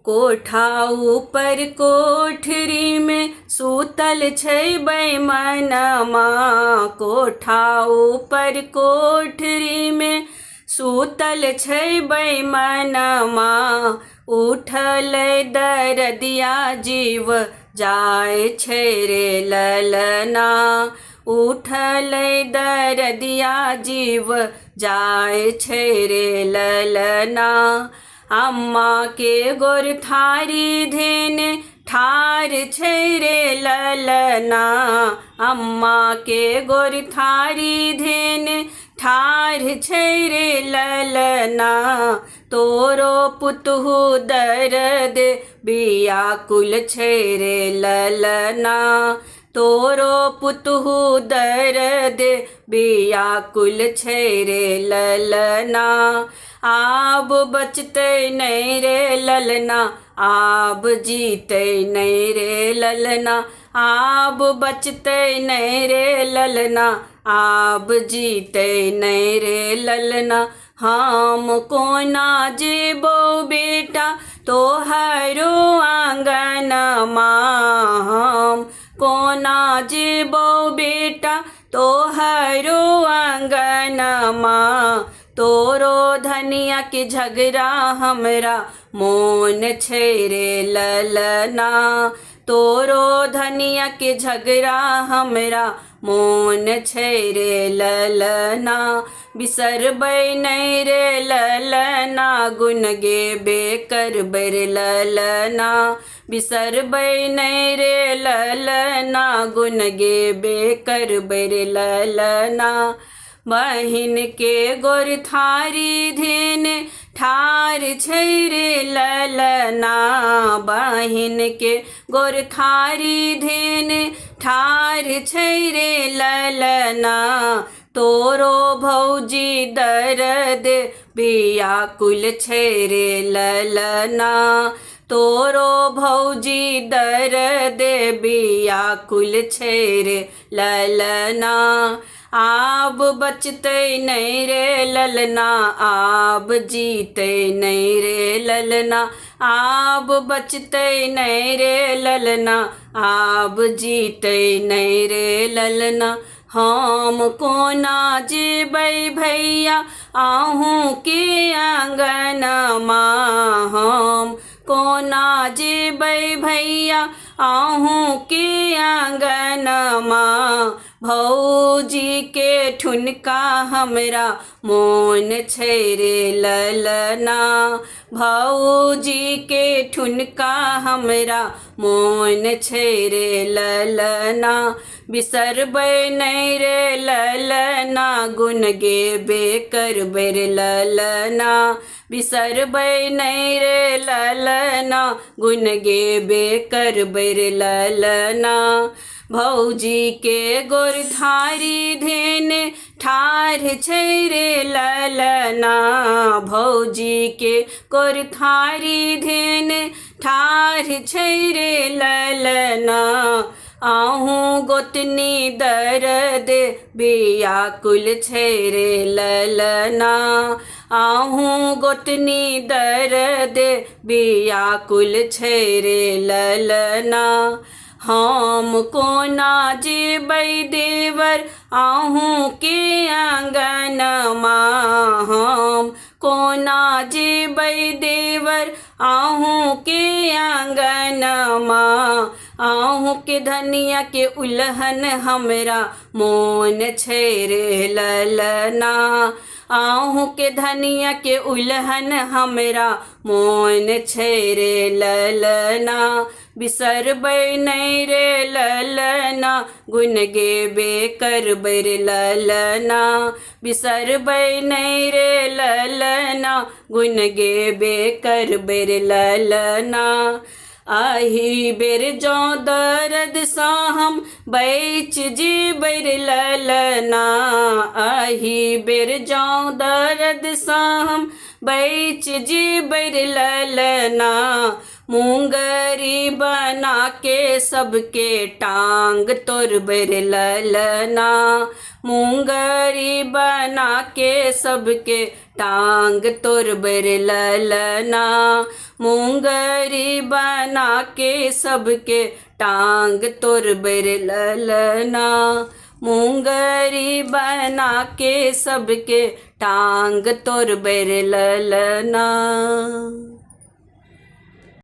कोठा ऊपर कोठरी में सूतल छै बैमनमा। कोठा ऊपर कोठरी में सूतल छै बैमनमा। उठल दरदिया जीव जाय छै रे ललना। उठल दरदिया जीव जाय छै रे ललना। अम्मा के गोर थारी धेन ठार छै रे ललना। अम्मा के गोर थारी धेन ठार छै रे ललना। तोरो पुतहु दर्द व्याकुल छै रे ललना। तोरो पुतहु दर्द व्याकुल छै रे ललना। आब बचतै नहीं रे ललना। आब जीतै नहीं रे ललना। आब बचतै नहीं रे ललना। आब जीतै नहीं रे ललना। हम कोना जेबो बेटा तोहरो आंगनमा। हम कोना जेबो बेटा तोहरो आंगनमा। तोरो धनिया के झगड़ा हमरा मोन छै रे ललना। तोरो धनिया के झगड़ा हमरा मोन छै रे ललना। बिसरबै नहीं रे ललना गुण गेबे करबै रे ललना। बिसरबै नहीं रे ललना गुण गेबे करबै रे ललना। बहिन के गोर थारी धेन ठार छै रे ललना। बहिन के गोर थारी धेन ठार छै रे ललना। तोरो भौजी दर्द व्याकुल छै रे ललना। तोरो भौजी दर्द व्याकुल छै रे ललना। आब बचतै नहीं रे ललना। आब जीतै नहीं रे ललना। आब बचतै नहीं रे ललना। आब जीतै नहीं रे ललना। हम कोना जेबै भैया आहूँ के आंगनमा। हम कोना जेबै भैया आहूँ के आंगनमा। भौजी के ठुनका हमरा मोन छै रे ललना। भौजी के ठुनका हमरा मोन छै रे ललना। बिसरबै नहीं रे ललना गुण गेबे करबै रे ललना। बिसरबै नहीं रे ललना गुण गेबे करबै रे ललना। भौजी के गोर थारी धेन ठार छै रे ललना। भौजी के गोर थारी धेन ठार छै रे ललना। आहूँ गोतनी दर्द व्याकुल छै रे ललना। आहूँ गोतनी दर्द व्याकुल छै रे ललना। हम कोना जेबै देवर आहूँ के आंगनमा। हम कोना जेबै देवर आहूँ के आंगनमा। आहूँ के धनिया के उल्हन हमरा मोन छै रे ललना। आहूँ के धनिया के उल्हन हमरा मोन छै रे ललना। बिसरबै नहीं रे ललना गुण गेबे करबै रे ललना। बिसरबै नहीं रे ललना गुण गेबे करबै रे ललना। आही बेर जौ दर्द सा हम बैच जेबै रे ललना। आही बेर जौ दर्द सा हम बैच जेबै रे ललना। मूंगरी बना के सबके टांग तोर बर ललना। मूंगरी बना के सबके टांग तोर बर ललना। मूंगरी बना के सबके टांग तोर बर ललना। मूंगरी बना के सबके टांग तोर बर ललना।